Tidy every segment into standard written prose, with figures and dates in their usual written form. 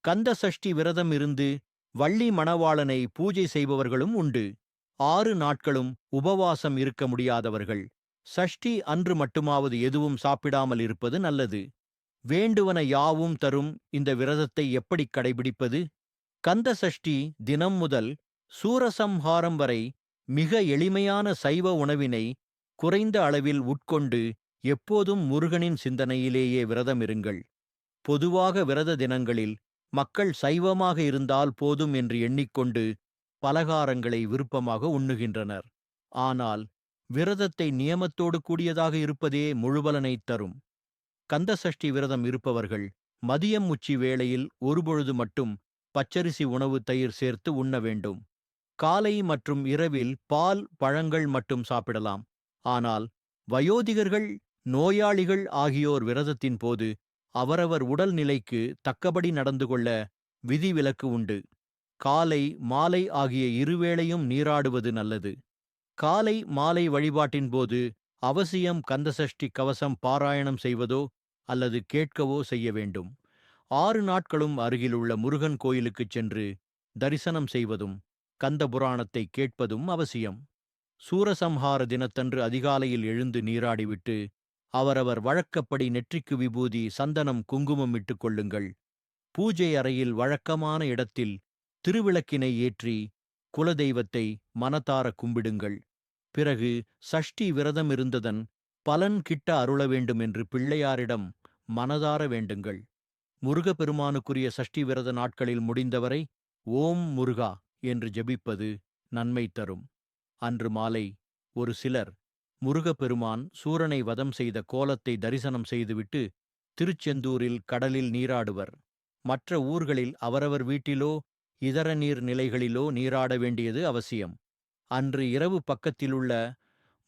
கந்த சஷ்டி விரதம் இருந்து வள்ளி மணவாளனை பூஜை செய்பவர்களும் உண்டு. 6 நாட்களும் உபவாசம் இருக்க முடியாதவர்கள் சஷ்டி அன்று மட்டுமாவது எதுவும் சாப்பிடாமல் இருப்பது நல்லது. வேண்டுவன யாவும் தரும் இந்த விரதத்தை எப்படி கடைபிடிப்பது? கந்த சஷ்டி தினம் முதல் சூரசம்ஹாரம் வரை மிக எளிமையான சைவ உணவினை குறைந்த அளவில் உட்கொண்டு எப்போதும் முருகனின் சிந்தனையிலேயே விரதம் இருங்கள். பொதுவாக விரத தினங்களில் மக்கள் சைவமாக இருந்தால் போதும் என்று எண்ணிக்கொண்டு பலகாரங்களை விருப்பமாக உண்ணுகின்றனர். ஆனால் விரதத்தை நியமத்தோடு கூடியதாக இருப்பதே முழுபலனைத் தரும். கந்தசஷ்டி விரதம் இருப்பவர்கள் மதியம் உச்சி வேளையில் ஒருபொழுது மட்டும் பச்சரிசி உணவு தயிர் சேர்த்து உண்ண வேண்டும். காலை மற்றும் இரவில் பால் பழங்கள் மட்டும் சாப்பிடலாம். ஆனால் வயோதிகர்கள், நோயாளிகள் ஆகியோர் விரதத்தின் போது அவரவர் உடல் நிலைக்கு தக்கபடி நடந்து கொள்ள விதிவிலக்கு உண்டு. காலை மாலை ஆகிய இருவேளையும் நீராடுவது நல்லது. காலை மாலை வழிபாட்டின் போது அவசியம் கந்தசஷ்டி கவசம் பாராயணம் செய்வதோ அல்லது கேட்கவோ செய்ய வேண்டும். 6 நாட்களும் அருகிலுள்ள முருகன் கோயிலுக்குச் சென்று தரிசனம் செய்வதும் கந்த புராணத்தை கேட்பதும் அவசியம். சூரசம்ஹார தினத்தன்று அதிகாலையில் எழுந்து நீராடிவிட்டு அவரவர் வழக்கப்படி நெற்றிக்கு விபூதி, சந்தனம், குங்குமம் இட்டுக் கொள்ளுங்கள். பூஜை அறையில் வழக்கமான இடத்தில் திருவிளக்கினை ஏற்றி குலதெய்வத்தை மனதார கும்பிடுங்கள். பிறகு சஷ்டி விரதம் இருந்ததன் பலன் கிட்ட அருள வேண்டும் என்று பிள்ளையாரிடம் மனதார வேண்டுங்கள். முருகப்பெருமானுக்குரிய சஷ்டி விரத நாட்களில் முடிந்தவரை ஓம் முருகா என்று ஜெபிப்பது நன்மை தரும். அன்று மாலை ஒரு சிலர் முருகப்பெருமான் சூரனை வதம் செய்த கோலத்தை தரிசனம் செய்துவிட்டு திருச்செந்தூரில் கடலில் நீராடுவர். மற்ற ஊர்களில் அவரவர் வீட்டிலோ இதர நீர் நிலைகளிலோ நீராட வேண்டியது அவசியம். அன்று இரவு பக்கத்திலுள்ள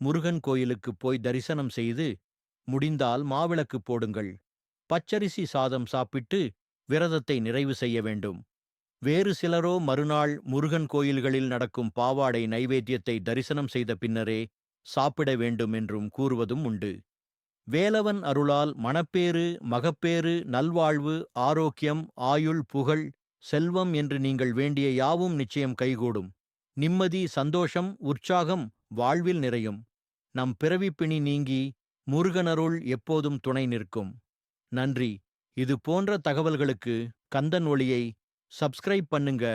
முருகன் கோயிலுக்குப் போய் தரிசனம் செய்து முடிந்தால் மாவிளக்கு போடுங்கள். பச்சரிசி சாதம் சாப்பிட்டு விரதத்தை நிறைவு செய்ய வேண்டும். வேறு சிலரோ மறுநாள் முருகன் கோயில்களில் நடக்கும் பாவாடை நைவேத்தியத்தை தரிசனம் செய்த பின்னரே சாப்பிட வேண்டும் என்றும் கூறுவதும் உண்டு. வேலவன் அருளால் மணப்பேறு, மகப்பேறு, நல்வாழ்வு, ஆரோக்கியம், ஆயுள், புகழ், செல்வம் என்று நீங்கள் வேண்டிய யாவும் நிச்சயம் கைகூடும். நிம்மதி, சந்தோஷம், உற்சாகம் வாழ்வில் நிறையும். நம் பிறவிப்பிணி நீங்கி முருகனருள் எப்போதும் துணை நிற்கும். நன்றி. இது போன்ற தகவல்களுக்கு கந்தன் ஒளியை சப்ஸ்கிரைப் பண்ணுங்க.